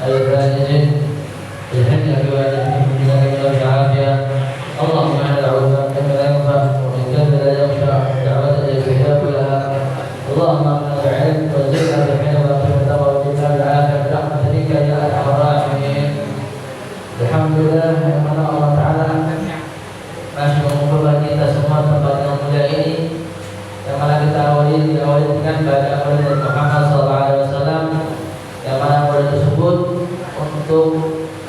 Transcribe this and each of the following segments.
الفائزين بالحج بوالدهم بذلك والعافية. اللهم انا نعوذ بك من لا ينفع ومن كلب لا يخشع دعوة يستجاب لها. اللهم امنا بالعلم وزدنا بالحلم وتوفيق وجبنا بالعافية برحمتك يا ارحم الراحمين. الحمد لله yang mana Allah Ta'ala masih mengumpulkan kita semua tempat yang mulia ini, yang mana kita diawali dengan baca Nabi Muhammad SAW, yang mana Nabi tersebut untuk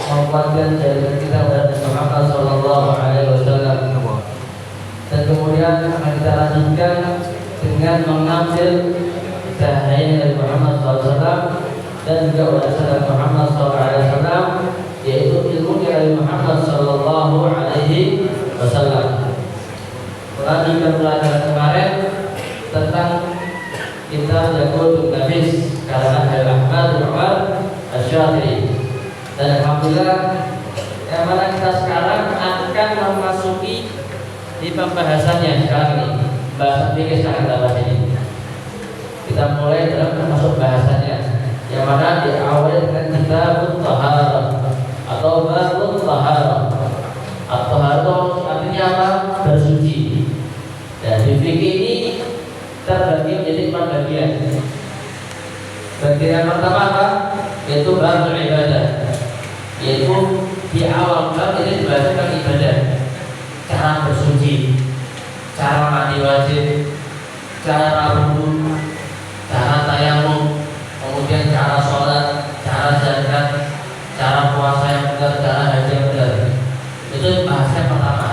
menguatkan jaringan kita kepada Nabi Muhammad SAW. Dan kemudian akan kita lanjutkan dengan mengambil cahaya Nabi Muhammad SAW dan juga warisan Nabi Muhammad SAW, yaitu ilmu Nabi Muhammad SAW. Melanjutkan pelajaran kemarin tentang kitab Yaqutun Nafis karangan Al-Ahmad Al-Umar Asy-Syatibi. Dan alhamdulillah yang mana kita sekarang akan memasuki di pembahasannya sekarang ini, bahasa fikih sekarang dalam ini. Kita mulai dalam masuk bahasanya, yang mana diawali dengan kitabut thaharah atau babut thaharah. At-thaharah artinya apa? Bersuci. Dan di fikih ini terbagi menjadi 4 bagian. Bagian yang pertama apa? Yaitu babul ibadah. Yaitu di awal bab ini dibahasakan ibadah. Cara bersuci, cara mandi wajib, cara wudu, cara tayamum, kemudian cara sholat, cara zakat, cara puasa yang benar, cara haji yang benar. Itu bahasa yang pertama,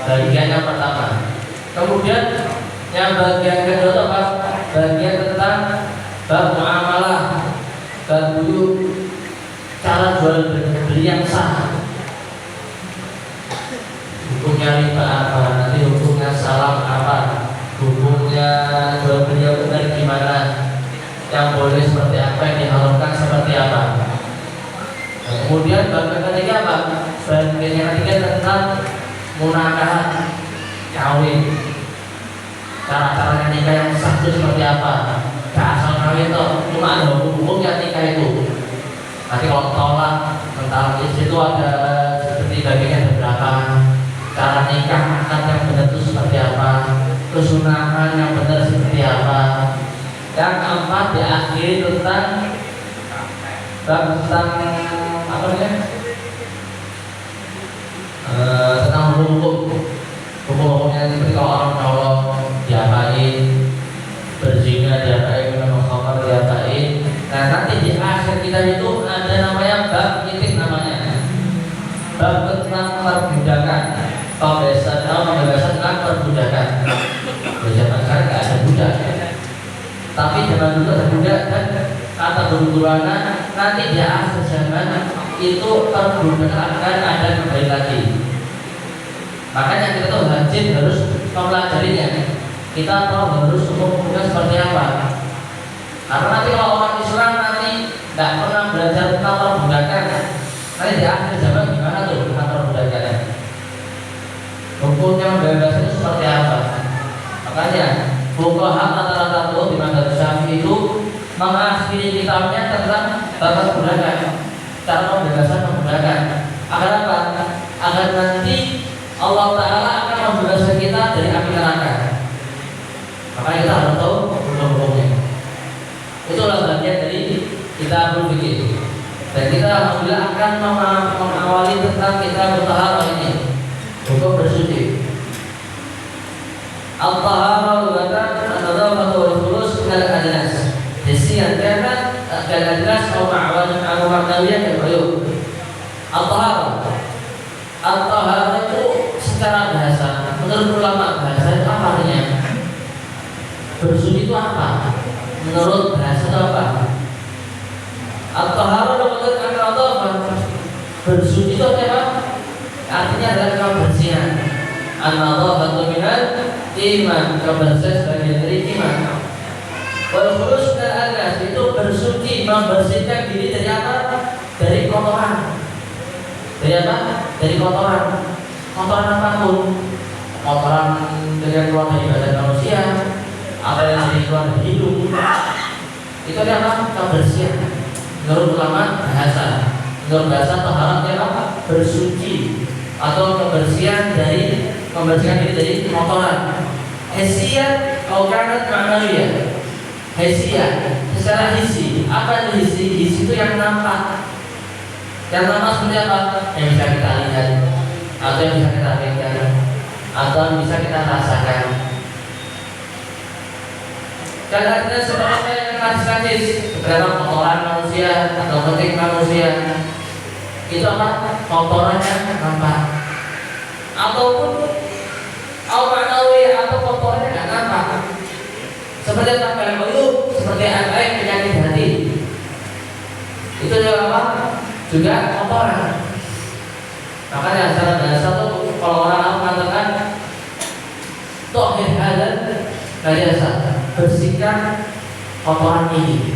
bagian yang pertama. Kemudian yang bagian kedua apa? Bagian tentang bab muamalah, bab buyur, cara jual beli yang sah. Hukumnya riba apa? Nanti hukumnya salam apa? Hukumnya jual beli yang benar gimana? Yang boleh seperti apa? Yang diharamkan seperti apa? Nah, kemudian bagian ketiga apa? Bagian yang ketiga tentang munakahat, kawin. Cara-cara nikah yang sah itu seperti apa? Gak asal kawin itu, cuma ada hukum-hukumnya nikah itu. Nanti kalau tolak tentang istri itu ada seperti bagiannya beberapa. Cara nikah akad yang benar itu seperti apa? Kesunahan yang benar seperti apa? Yang keempat diakhiri tentang apa namanya? Tentang hukum-hukumnya seperti kalau orang nyolong diapain, berzina diapain, minum khamar diapain. Nah nanti di akhir kita itu ada namanya bab titik namanya bab tentang perbudakan, pembebasan tentang perbudakan. Zaman sekarang nggak ada budak, tapi zaman dulu ada budak. Dan kata guru-guruana nanti di akhir zaman itu perbudakan akan ada kembali lagi. Makanya kita tuh wajib harus mempelajarinya. Kita tahu harus hukum-hukumnya seperti apa. Karena nanti kalau orang Islam nanti tidak pernah belajar tentang perbudakan, nanti di akhir zaman gimana tuh tentang perbudakan? Hukumnya bebas itu seperti apa? Makanya fuqaha rata-rata tuh di mazhab Syafi'i itu mengakhiri kitabnya tentang perbudakan, cara pembebasan perbudakan. Agar apa? Agar nanti Allah Ta'ala akan membebaskan kita dari api neraka. Makanya kita harus tahu hukum-hukumnya. Itulah bagian dari kita berpikir. Dan kita alhamdulillah akan mengawali tentang kita bertaharah ini, hukum bersuci. Al-taharah lugatan an-nadhafatu wal khulus min al-adnas. Disian kana al-adnas atau ma'nawiyah al-uyub. Al-taharah. Al-taharah itu secara bahasa, menurut ulama bahasa itu apa artinya? Bersuci itu apa? Menurut bahasa itu apa? At-taharah lugatan an-nadhafah. Bersuci itu apa? Artinya adalah kebersihan. An-nadhafatu minal iman, kebersihan sebagai dari iman. Wal khulus dan adas itu bersuci, membersihkan diri dari apa? Dari kotoran. Dari apa? Dari kotoran. Kotoran apapun. Kotoran dari keluar dari badan manusia, ada yang dari keluar dari hidung. Itu adalah kebersihan menurut ulama bahasa. Menurut bahasa taharatnya apa? Bersuci atau kebersihan dari membersihkan diri dari kotoran. Hesian kalau kanat ma'nawiyah. Hesian secara hisi. Apa itu hisi? Hisi itu yang nampak. Yang nampak seperti apa? Yang bisa kita lihat, atau yang bisa kita pegang, atau yang bisa kita rasakan. Karena kita sebenarnya yang hadis-hadis beberapa kotoran manusia atau ketik manusia itu apa? Kotorannya nampak, ataupun al-ma'nawi atau kotorannya nggak nampak. Seperti apa? Kalau seperti apa yang penyakit hati itu juga apa? Juga kotoran. Makanya secara bahasa tuh kalau orang mengatakan tohir hadan najasa, bersihkan kotoran ini.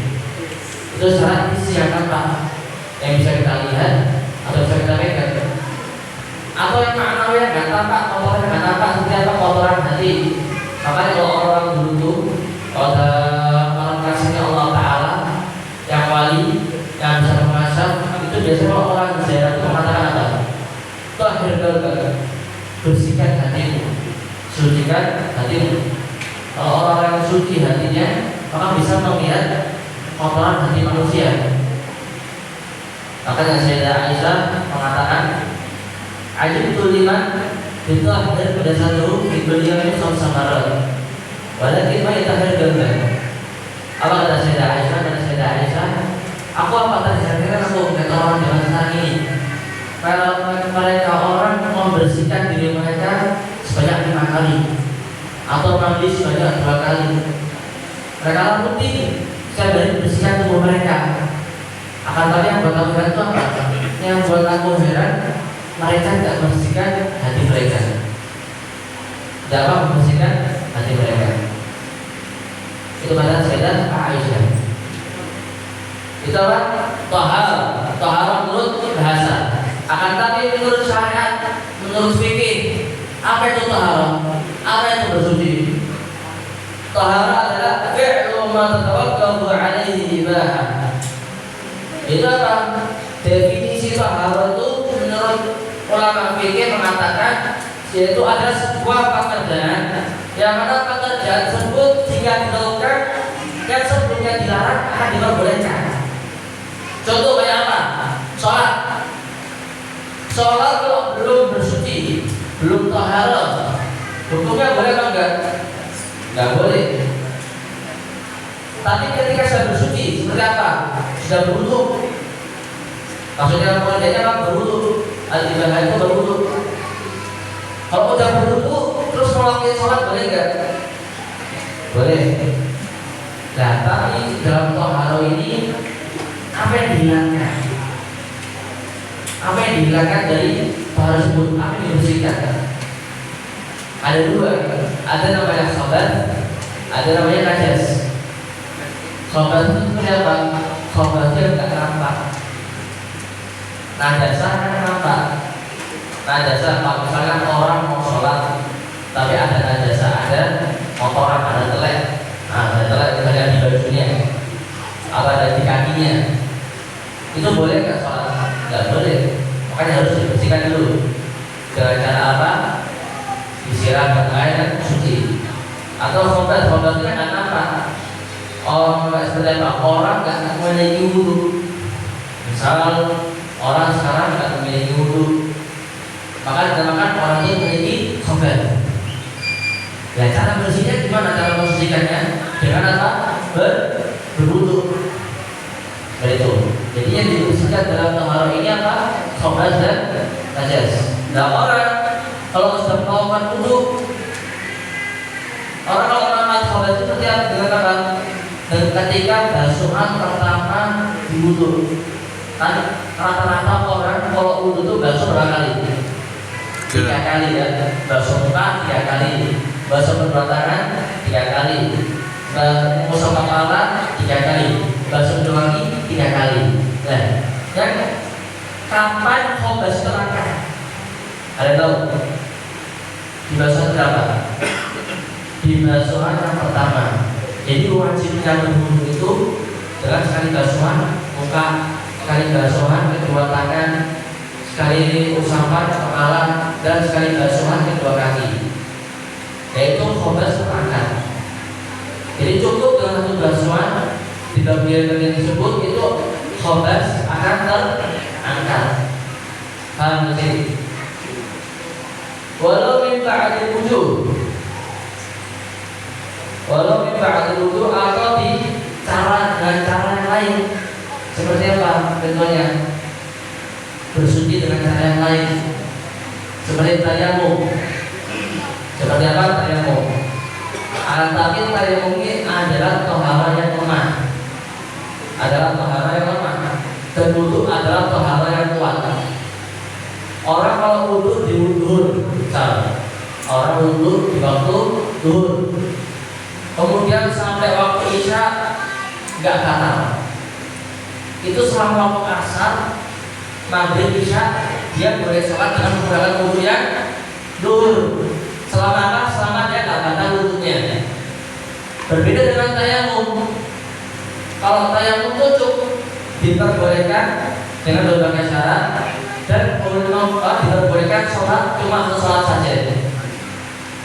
Itu secara isi yang nampak, yang bisa kita lihat atau bisa kita pegang. Atau yang maknawi yang nggak tampak, kotoran nggak tampak seperti apa? Kotoran hati. Makanya kalau orang dulu tuh, kalau ada orang kasihnya Allah Taala yang wali yang bisa mengasah, itu biasanya orang ziarah itu mengatakan apa? Tahir qalbaka, bersihkan hatimu, sucikan hatimu. Kalau orang yang suci hatinya, maka bisa melihat kotoran hati manusia. Makanya Sayyidah Aisyah mengatakan, ajibtu liman bitahhir pada satu beliau itu sama-sama. Walakin ma yatahhir qalbaka. Apa kata Sayyidah Aisyah? Kata Sayyidah Aisyah, aku apa terjadi aku kata orang zaman sekarang ini. Kalau mereka orang membersihkan diri mereka sebanyak 5 kali atau mandi sebanyak 2 kali, mereka rutin setiap hari membersihkan tubuh mereka. Akan tapi yang buat aku heran itu apa? Yang buat aku heran, mereka tidak membersihkan hati mereka. Tidak apa membersihkan hati mereka. Itu kata Sayyidah Aisyah. Itu apa? Tahar menurut bahasa. Akan tapi menurut syariat, menurut fikih, apa itu tahara? Apa itu bersuci? Tahara adalah fi'lu ma tatawaqqafu 'alaihi ibahah. Itu apa? Definisi tahara itu menurut ulama fikih mengatakan yaitu ada sebuah pekerjaan yang mana pekerjaan tersebut jika dilakukan yang sebelumnya dilarang akan diperbolehkan. Contoh kayak apa? Sholat. Sholat kalau belum bersuci, belum taharah, hukumnya boleh atau enggak? Enggak boleh. Tapi ketika sudah bersuci, seperti apa? Sudah berwudu. Maksudnya pengertiannya apa? Berwudu. Al-ibadah itu berwudu. Kalau udah berwudu, terus melakukan sholat boleh enggak? Boleh. Nah, tapi dalam taharah ini apa yang dihilangkan? Apa yang dihilangkan dari taharah tersebut? Apa yang dibersihkan? Ada 2. Ada namanya khobat, ada namanya najas. Khobat itu seperti apa? Khobat itu tidak nampak. Najasa kan nampak. Najasa kalau misalkan orang mau sholat, tapi ada najasa, ada kotoran, ada telek. Nah, ada telek misalnya di bajunya, atau ada di kakinya. Itu boleh nggak sholat? Nggak boleh. Makanya harus dibersihkan dulu. Dengan cara apa? Disiram dengan air dan suci. Atau khobat itu nggak nampak. Orang nggak seperti apa? Orang nggak memiliki wudu. Misal orang sekarang nggak memiliki wudu, maka dinamakan orang itu memiliki khobat. Ya, cara bersihnya gimana? Cara membersihkannya dengan apa? Berwudu. Itu. Jadi yang dibersihkan dalam taharah ini apa? Khobat dan najas. Nah, orang kalau sudah melakukan wudu, orang kalau melakukan khobat itu seperti apa? Dengan apa? Dan ketika basuhan pertama di wudu, kan rata-rata orang kalau wudu itu basuh berapa kali? 3 kali ya. Basuh muka 3 kali, basuh kedua tangan 3 kali, basuh kepala 3 kali, basuh kedua kaki 3 kali. Nah, dan kapan khobat terakhir? Ada tahu? Di basuhan berapa? Di basuhan yang pertama. Jadi wajibnya berwudu itu dengan sekali basuhan muka sekali basuhan kedua tangan, sekali usapan kepala, dan sekali basuhan kedua kaki. Yaitu khobas angkat. Jadi cukup dengan satu basuhan di bagian yang disebut itu khobas akan terangkat. Paham sih? Walau min ba'dil wudu, walau min ba'dil wudu atau di dengan cara yang lain. Seperti apa? Contohnya bersuci dengan cara yang lain. Seperti tayamum. Seperti apa tayamum? Tapi tayamum ini adalah tohara yang lemah. Adalah tohara yang lemah. Dan wudu adalah tohara yang kuat. Orang kalau wudu di wudu, orang wudu di waktu duhur, kemudian sampai waktu isya nggak batal. Itu selama waktu asar, maghrib, isya dia boleh sholat dengan menggunakan wudu yang duhur. Selama apa? Selama dia nggak batal wudunya. Berbeda dengan tayamum. Kalau tayamum cukup diperbolehkan dengan berbagai syarat. Dan diperbolehkan sholat cuma satu sholat saja,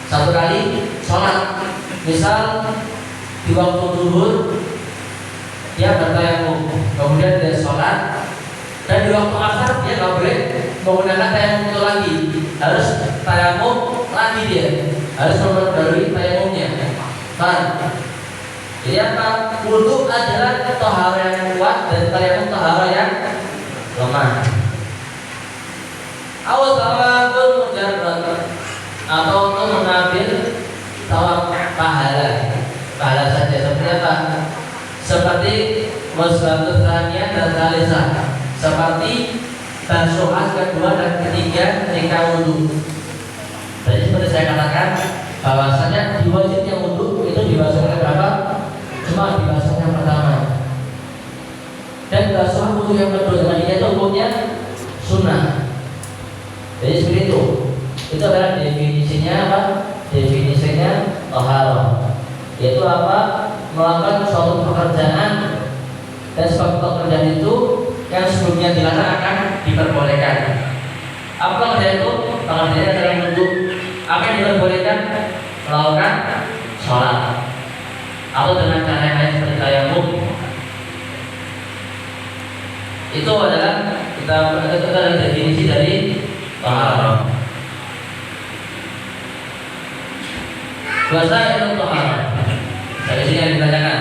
satu kali sholat. Misal di waktu duhur dia bertayamum, kemudian dia sholat, dan di waktu asar dia nggak boleh menggunakan tayamum itu lagi, harus tayamum lagi, dia harus memperbarui tayamumnya. Jadi apa? Wudu adalah tohara yang kuat dan tayamum tohara yang lemah. Awal tawabul mujarrad, atau untuk mengambil tawab pahala saja. Seperti apa? Seperti waswatul tsaniyah dan tsalisah, seperti basuhan kedua dan ketiga ketika wudu. Jadi seperti saya katakan bahwasanya diwajibnya wudu itu dibasuh oleh berapa? Cuma dibasuh yang pertama. Dan basuhan wudu yang kedua tadinya itu hukumnya sunnah. Jadi seperti itu. Itu adalah definisinya apa? Definisinya taharah. Yaitu apa? Melakukan suatu pekerjaan, dan sebab pekerjaan itu yang sebelumnya dilarang akan diperbolehkan. Apa pekerjaan itu? Pekerjaan adalah wudu. Apa yang diperbolehkan? Melakukan sholat atau dengan cara yang lain seperti tayamum. Itu adalah kita adalah definisi dari taharah. Bahasa itu taharah. Dari sini yang ditanyakan,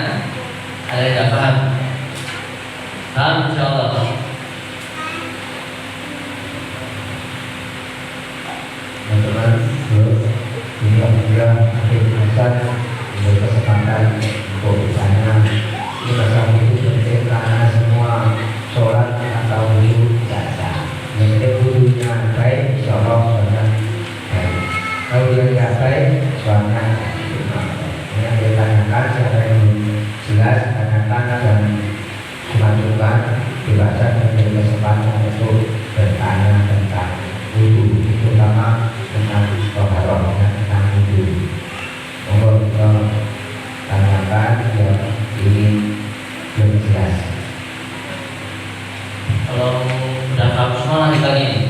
ada yang tidak paham? Paham insyaallah. Teman-teman, ini apabila akhir Hasan berkesempatan untuk bertanya, ini masalah itu penting karena semua sholat atau wudu saja. Yang penting wudunya baik, insyaallah sholatnya baik. Kalau dia tidak baik, sholatnya yang ditanyakan siapa yang jelas tanyakan dan dimasukkan dewasa dan beri kesempatan untuk bertanya tentang wudu, terutama tentang taharah dan tentang wudu. Monggo kita tanyakan yang ingin lebih jelas. Kalau sudah paham semua ditanya ini.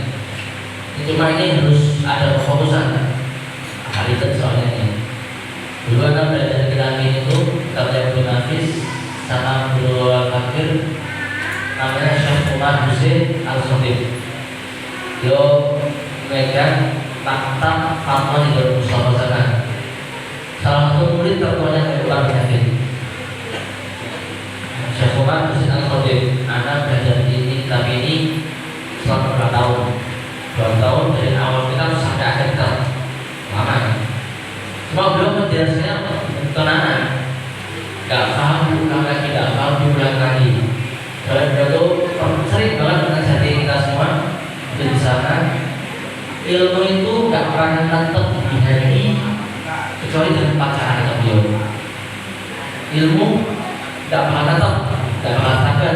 Cuma ini harus ada kefokusan. Hari itu soalnya ini. Dulu kan belajar kitab itu kitab Ibnu Nafis sama Abdul Fakir, namanya Syekh Umar Husain Al-Khatib. Dia megang maktab fatwa di Mustafa. Salah satu murid tertuanya dari Umar bin Hafid, Syekh Umar Husain Al-Khatib. Anak belajar ini kitab ini selama 2 tahun. 2 tahun dari awal kitab sampai akhir kitab. Lama. Cuma beliau menjelaskannya tenang, gak paham diulang lagi, gak paham diulang lagi. Karena beliau tuh sering banget menasihati kita semua di sana. Ilmu itu gak pernah tetap di hati kecuali dengan pacaran kata beliau. Ilmu gak pernah tetap, gak pernah tahan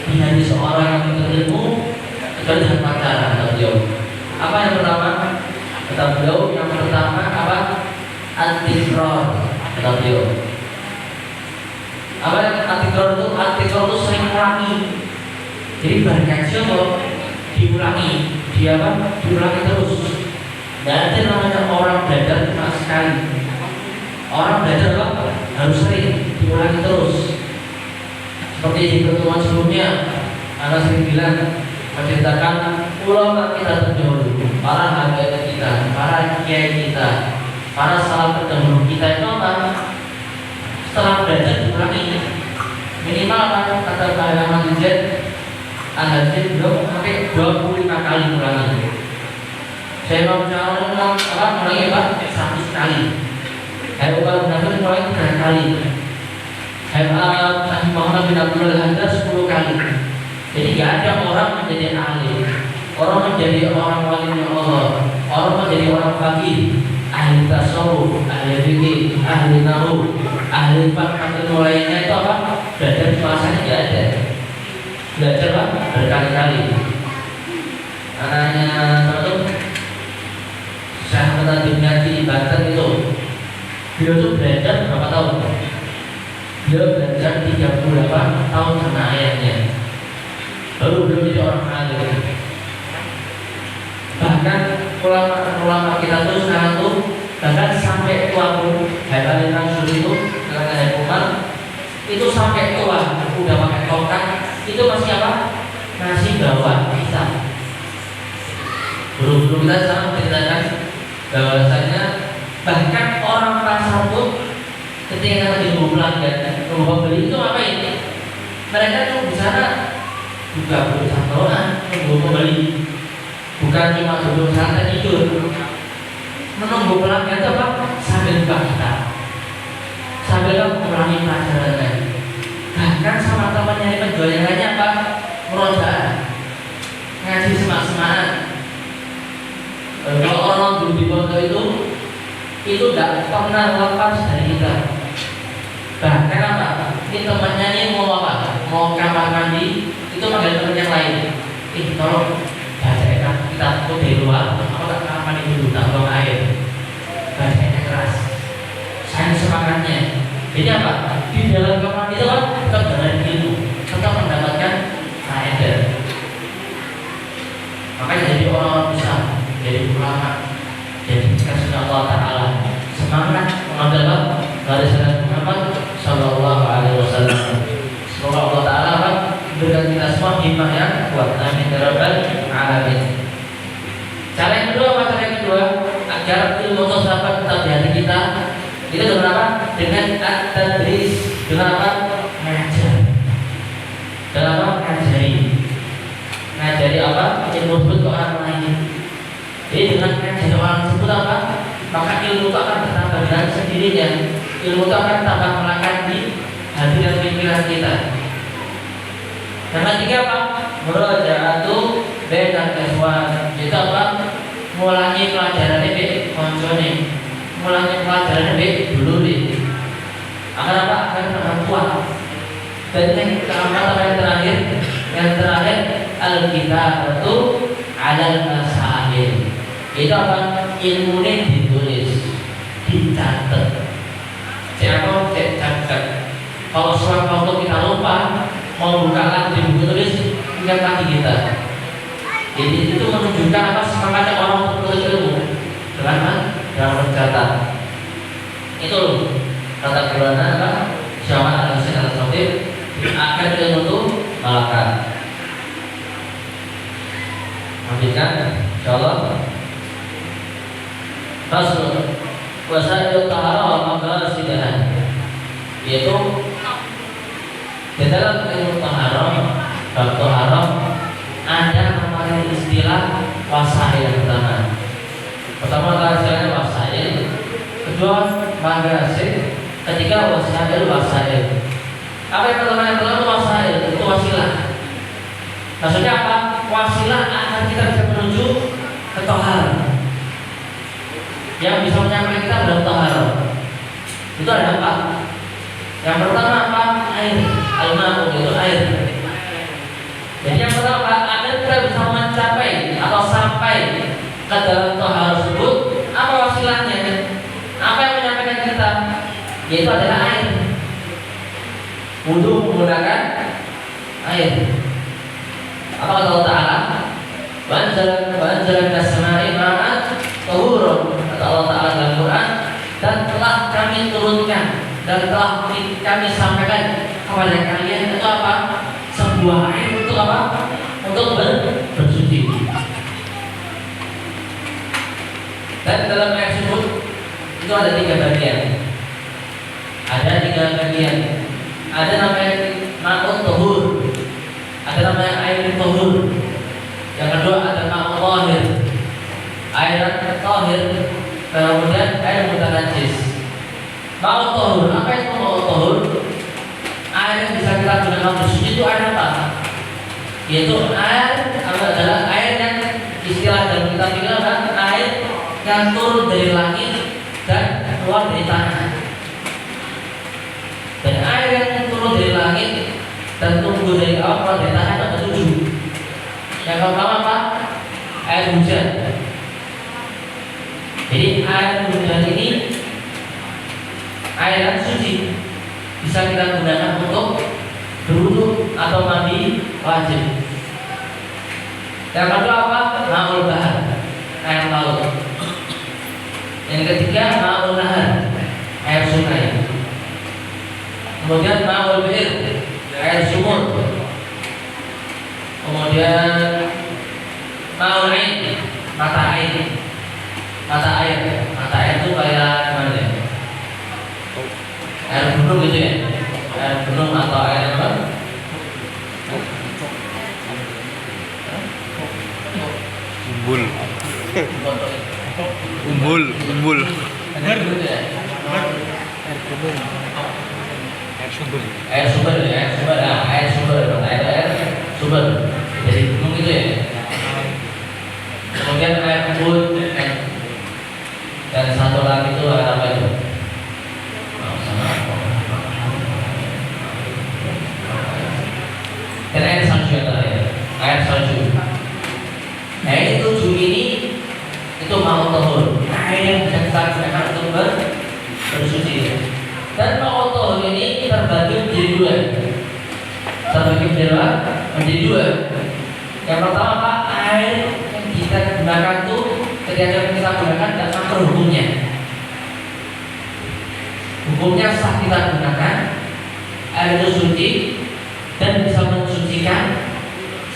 di hati seorang yang berilmu kecuali dengan pacaran kata beliau. Apa yang pertama? Kata beliau yang pertama apa? Antikron, kata beliau. Apa yang antikron itu? Antikron itu sering ngulangi. Jadi berkaji kok diulangi, diulangi terus. Tidak ada namanya orang belajar cuma sekali. Orang belajar apa? Harus sering diulangi terus. Seperti di pertemuan sebelumnya, Anda sering bilang menceritakan ulama kita terdahulu, para habaib kita, para kiai kita, para salaf terdahulu kita itu apa? Setelah belajar diulangi minimal apa? Kata Pak Ahmad Al-Hajjaj belum sampai 25 kali ulangi. Saya mau mengulangi apa? 100 kali. Saya ulang mulai 3 kali. Saya Muhammad bin Abdul Haddad 10 kali. Jadi tidak ada orang menjadi alim, orang menjadi orang walinya Allah, orang menjadi orang faqih, ahli tasawuf, ahli fikih, ahli nahwu, ahli ilmu lainnya itu apa? Belajar puasa tidak ada. Belajar apa? Berkali-kali. Anaknya satu Syekh Ahmad bin Naji Banten itu, beliau itu belajar berapa tahun? Beliau belajar 38 tahun sama ayahnya. Baru beliau jadi orang alim. Bahkan ulama kita tuh sekarang tuh bahkan sampai tua pun Habib Mansur itu dengan Habib Umar itu sampai tua udah pakai tongkat itu masih apa? Masih bawa kitab. Guru-guru kita sekarang menceritakan bahwasanya bahkan orang pasar pun ketika kita di pelanggan, pembeli itu apa ini? Mereka tuh di sana juga bersantoran menunggu pembeli, bukan cuma duduk santai tidur. Menunggu pelanggan itu apa? Sambil buka kitab, sambil mengulangi pelajarannya. Bahkan sama temannya ini penjual yang lainnya apa? Merojaah, ngaji semak-semakan. Kalau orang dulu di pondok itu tidak pernah lepas dari kita. Bahkan apa? Ini temannya ini mau apa? Mau kamar mandi, itu manggil teman yang lain. Tolong bacakan kita tuh dari luar. Aku tak kamar mandi dulu, tak buang air. Bacanya keras. Saya semangatnya. Jadi apa? Di dalam kamar mandi itu kan tetap dengan ilmu, tetap mendapatkan faedah. Makanya jadi orang besar, jadi ulama, jadi kasih Allah Taala semangat mengambil barisan Muhammad Sallallahu Alaihi Wasallam. Semoga Allah Taala berikan kita semua hikmah yang kuat. Amin ya rabbal alamin. Cara yang kedua, agar ilmu tersebut tetap di hati kita, itu dengan apa? Dengan at-tadris, dengan apa? Mengajar. Dengan apa? Ngajari apa? Ilmu tersebut ke orang lain. Jadi dengan mengajari orang tersebut apa? Maka ilmu itu akan bertambah dengan sendirinya. Ilmu itu akan tambah melekat di hati dan pikiran kita. Yang ketiga apa? Murajaatu dan ikhwan. Itu apa? Mulangi pelajaran ini koncone. Mulangi pelajaran ini dulu nih. Agar apa? Agar tambah kuat. Dan yang keempat apa yang terakhir? Yang terakhir al-kitabatu 'alal masail. Itu apa? Ilmu ini ditulis, dicatat. Siapa cek catat? Kalau suatu waktu kita lupa mau buka lagi buku tulis, ingat lagi kita. Jadi itu menunjukkan apa semangatnya orang untuk menulis ilmu dengan mencatat. Itu kata Qur'an apa? Syawal al-Husain al-Khatib akan ilmu itu melekat. Lanjutkan, insyaallah. Fasl wasail taharah wal maqasidah, yaitu di dalam ilmu taharah, bab taharah ada namanya istilah wasail pertama. Pertama istilahnya wasail, kedua maqasid, ketiga wasail. Apa yang pertama? Yang pertama wasail itu wasilah. Maksudnya apa? Wasilah agar kita bisa menuju ke taharah. Yang bisa menyampaikan kita dalam taharah itu ada apa? Yang pertama apa? Air. Al-ma'u itu air. Jadi yang pertama agar kita bisa mencapai atau sampai ke dalam taharah tersebut, apa wasilahnya? Apa yang menyampaikan kita? Yaitu adalah air. Wudu menggunakan air. Apa kata Allah Ta'ala? Wa anzala minas sama'i ma'an tahurun. Kata Allah Ta'ala dalam Quran, dan telah kami turunkan dan telah kami sampaikan kepada kalian itu apa? Sebuah air untuk apa? Untuk bersuci. Dan dalam air tersebut itu ada 3 bagian. Ada 3 bagian. Ada namanya ma'un tahur. Ada namanya air tahur. Yang kedua ada ma'un tahir. Air tahir. Kemudian air mutanajis. Ma'un tahur. Apa itu ma'un tahur? Air yang bisa kita gunakan bersuci itu air apa? Yaitu air adalah air yang istilah dalam kita bilang adalah air yang turun dari langit dan keluar dari tanah. Dan air yang turun dari langit dan tumbuh dari awan keluar dari tanah ada 7. Yang pertama apa? Air hujan. Jadi air hujan ini air yang suci, bisa kita gunakan untuk berwudu atau mandi wajib. Yang kedua apa? Ma'ul bahar, air laut. Yang ketiga ma'ul nahar, air sungai. Kemudian ma'ul bir, air sumur. Kemudian ma'ul ain, mata air. Mata air itu kayak gimana ya? Air gunung gitu ya? Air gunung atau air apa? Umbul. Air gunung ya? Air sumber. Jadi gunung gitu ya? Kemudian air embun, dan satu lagi itu air apa itu? Dan air salju yang terakhir, air salju. Air 7 ini itu mau tahur, air yang bisa kita gunakan untuk bersuci. Dan mau tahur ini terbagi menjadi dua. Yang pertama apa? Air yang kita gunakan itu ketika kita gunakan dan makruh hukumnya. Hukumnya sah kita gunakan, air itu suci dan bisa mensucikan.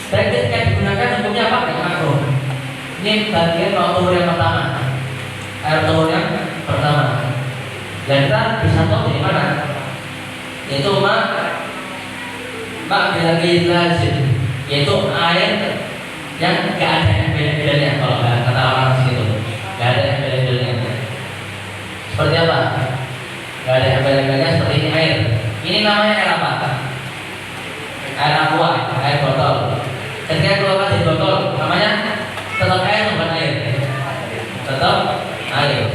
Dan ketika digunakan hukumnya apa? Yang makruh. Ini bagian tahur yang pertama. Air tahur yang pertama. Dan kita bisa tahu dari mana? Yaitu lagi lazim, yaitu air yang gak ada embel-embelnya. Kalau kata orang situ, gak ada embel-embelnya. Seperti apa? Gak ada embel-embelnya seperti ini air. Ini namanya air apa? Air aqua, air botol. Ketika keluar dari botol, namanya tetap air bukan air. Tetap air.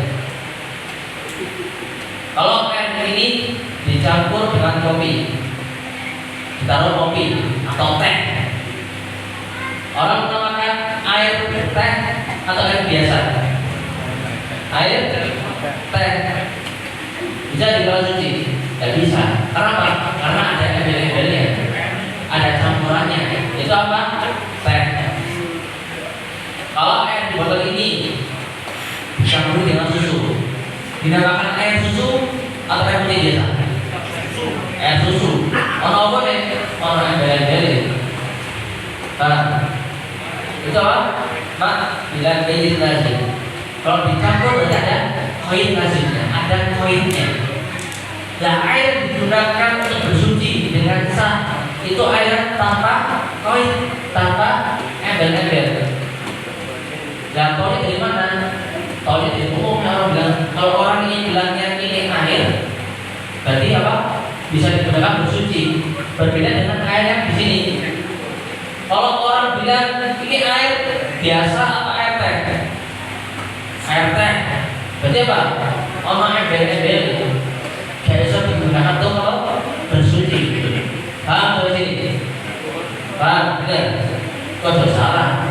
Kalau air ini dicampur dengan kopi, ditaruh kopi atau teh, orang menamakan air teh atau air biasa? Air teh. Bisa dibawa suci? Tidak bisa. Kenapa? Karena ada embel-embelnya, ada campurannya. Itu apa? Teh. Kalau air di botol ini dicampur dengan susu, dinamakan air susu atau air putih biasa? Air susu. Ono apa nih? Ono embel-embel. Itu apa? Mak bilang kayak lazim. Kalau dicampur berarti ada koin lazimnya, ada koinnya. Nah, air digunakan untuk bersuci dengan sah itu air tanpa koin, tanpa embel-embel. Dan tahunya dari mana? Tahunya dari umumnya orang bilang. Kalau orang ini bilangnya ini air, berarti apa? Bisa digunakan bersuci. Berbeda dengan air yang di sini. Kalau orang bilang ini air biasa atau air teh? Air teh. Berarti apa? Ono embel-embel. Gak bisa digunakan untuk kalau bersuci. Paham dari sini? Paham? Benar? Kok salah?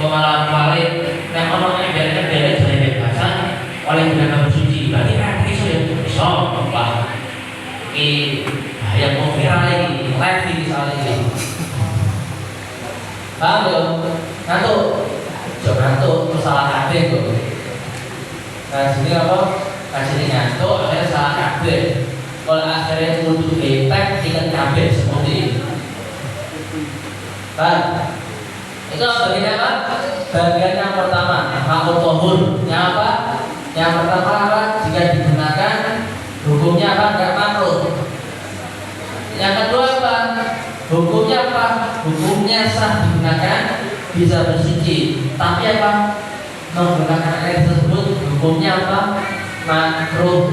Malah balik yang orang yang beda dari bebasan oleh gunakan bersuci. Berarti kan itu ya bisa apa? Yang mau viral lagi, live di saat ini. Paham ya? Ngantuk. Jangan ngantuk, terus salah kabeh kok. Nah, sini apa? Kasih ngantuk, akhirnya salah kabeh. Kalau akhirnya untuk getek, ikan kabeh seperti itu. Paham? Itu bagian apa? Bagian yang pertama, makhluk tohur. Yang apa? Yang pertama apa? Jika digunakan, hukumnya apa? Enggak makruh. Yang kedua apa? Hukumnya apa? Hukumnya sah digunakan, bisa bersuci. Tapi apa? Menggunakan air tersebut hukumnya apa? Makruh.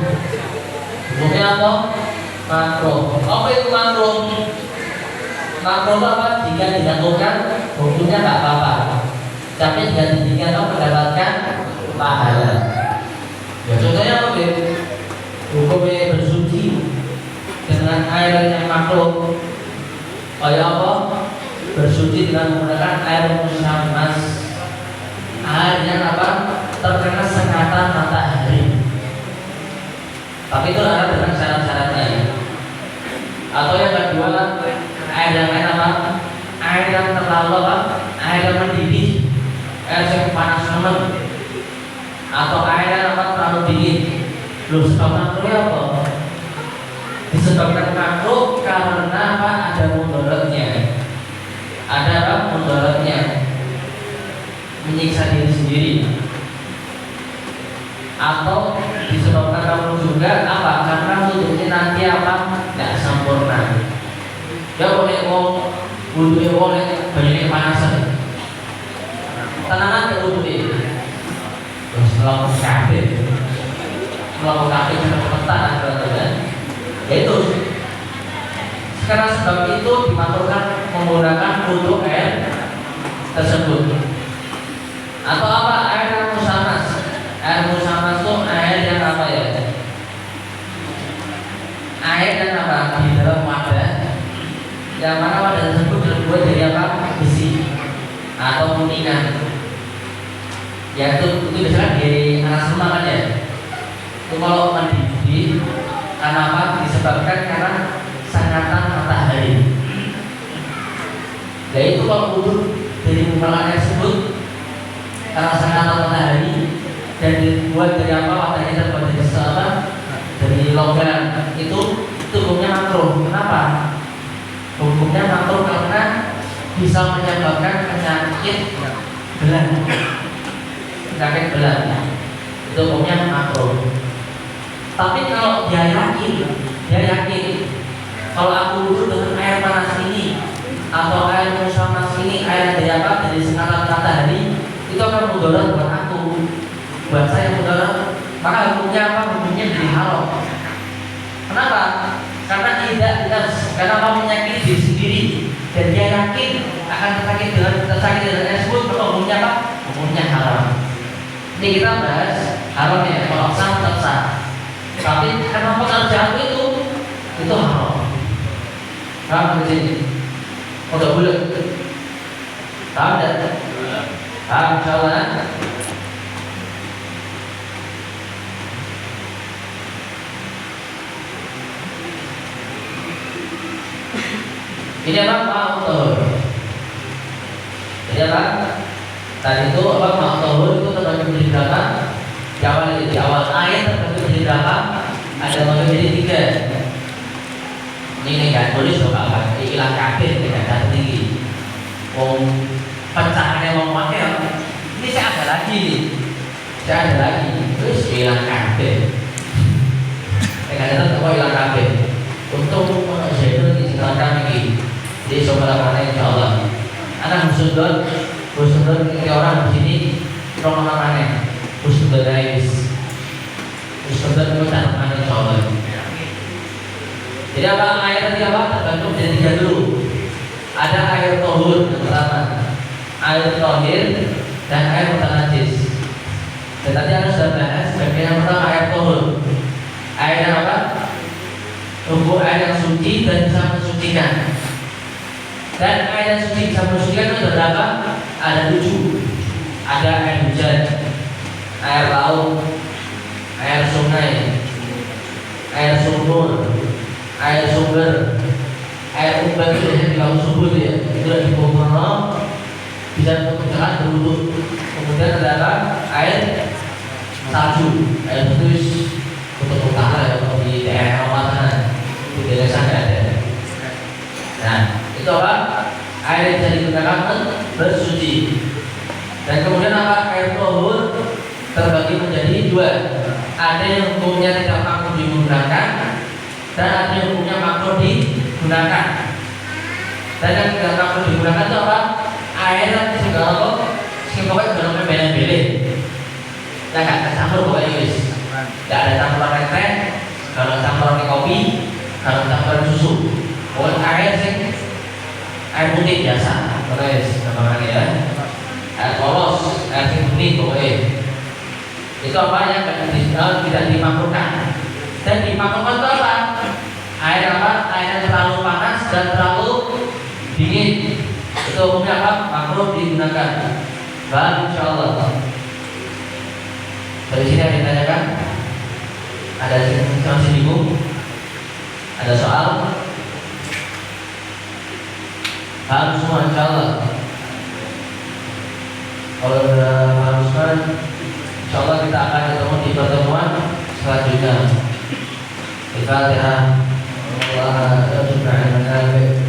Hukumnya apa? Makruh. Apa itu makruh? Makruh apa? Jika dilakukan hukumnya tak apa-apa. Tapi jika ditinggalkan mendapatkan pahala. Ya contohnya apa? Hukumnya bersuci dengan air yang makruh. Kayak apa? Bersuci dengan menggunakan air musyamas. Air yang apa? Terkena sengatan matahari. Tapi itu ada dengan syarat-syaratnya. Atau yang kedua, air yang lain apa? Air yang terlalu apa? Air yang mendidih, air yang panas banget, atau air yang apa? Terlalu dingin. Loh, sebab makruhnya apa? Disebabkan makruh karena apa? Ada mudaratnya. Ada apa? Mudaratnya, menyiksa diri sendiri. Atau disebabkan makruh juga apa? Karena wudhunya nanti apa? Tidak sempurna. Ya boleh mau wudhunya boleh banyak kepanasan. Tenang aja wudhunya. Terus melakukan kafir, melakukan kafir dengan kementaan kan? Yaitu karena sebab itu dimakruhkan menggunakan wudhu air tersebut. Atau apa? Air yang musamas. Air musamas itu air yang apa ya? Air yang apa? Di dalam wadah, yang mana wadah tersebut terbuat dari apa? Besi atau kuningan. Ya itu biasanya di atas rumah kan ya. Itu kalau mendidih karena apa? Disebabkan karena sengatan matahari. Yaitu kalau wudhu dari menggunakan air tersebut karena sengatan matahari dan dibuat dari apa? Wadahnya terbuat dari apa? Dari logam. Itu hukumnya makruh. Kenapa? Hukumnya makruh karena bisa menyebabkan penyakit belang. Penyakit belang. Itu hukumnya makruh. Tapi kalau dia yakin kalau aku wudhu dengan air panas ini atau air musamas ini, air dari apa? Dari sengatan matahari, itu akan mudarat buat aku, buat saya mudarat. Maka hukumnya apa? Hukumnya jadi haram. Kenapa? Karena karena apa? Menyakiti diri sendiri dan dia yakin akan tersakiti dengan air tersebut, maka hukumnya apa? Hukumnya haram. Ini kita bahas haramnya. Kalau sah tetap sah. Tapi karena pekerjaan itu haram. Paham di sini? Udah bulat. Paham tak? Paham insyaallah. Ini apa? Ma'utur. Jadi apa? Tadi itu apa? Ma'utur itu terbagi menjadi berapa? Di awal ayat terbagi menjadi berapa? Ada menjadi 3. Ini kan tulis loh Pak, hilang kabeh tidak ada tinggi. Pecahannya mau pakai ini saya ada lagi nih. Saya ada lagi. Terus hilang kabeh. Kadang-kadang kok hilang kabeh. Untuk saya itu diserahkan lagi. Jadi coba lakukan insyaallah. Anak husnudon ini orang di sini orang namanya husnudon guys. Husnudon itu cara insyaallah. Jadi apa air tadi apa? Tergantung dari 3 dulu. Ada air tohur yang pertama, air tohir dan air mutanajis. Dan tadi anda sudah bahas bagian yang pertama air tohur. Air yang apa? Tunggu air yang suci dan bisa mensucikan. Dan air yang suci bisa mensucikan itu berapa? Ada 7. Ada air hujan, air laut, air sungai, air sumur, air sumber, air umpan itu yang di laut sumber ya, itu di Bogor, bisa menggunakan berwudu. Kemudian adalah air salju, air putus untuk utara ya, kalau di daerah Eropa sana, di daerah sana ada. Nah, itu apa? Air yang bisa digunakan bersuci. Dan kemudian apa? Air tohur terbagi menjadi dua. Ada yang hukumnya tidak makruh digunakan, dan ada yang hukumnya makruh digunakan. Dan yang tidak makruh digunakan itu apa? Air yang segala kok, pokoknya dalamnya belen-belen. Ya nggak tercampur pokoknya guys. Tidak ada campuran teh, kalau campuran kopi, kalau campuran susu. Pokoknya air putih biasa, guys, namanya ya. Air polos, air putih pokoknya. Itu apa yang tidak dimakruhkan. Dan dimakruhkan itu apa? Air apa? Air yang terlalu panas dan terlalu dingin. Itu hukumnya apa? Makruh digunakan. Bahan insyaallah. Dari sini ada yang ditanyakan? Ada yang masih bingung? Ada soal? Harus semua insyaallah. Kalau sudah haruskan, insyaallah kita akan ketemu di pertemuan selanjutnya. Al-Fatihah. Allah subhanahu wa ta'ala.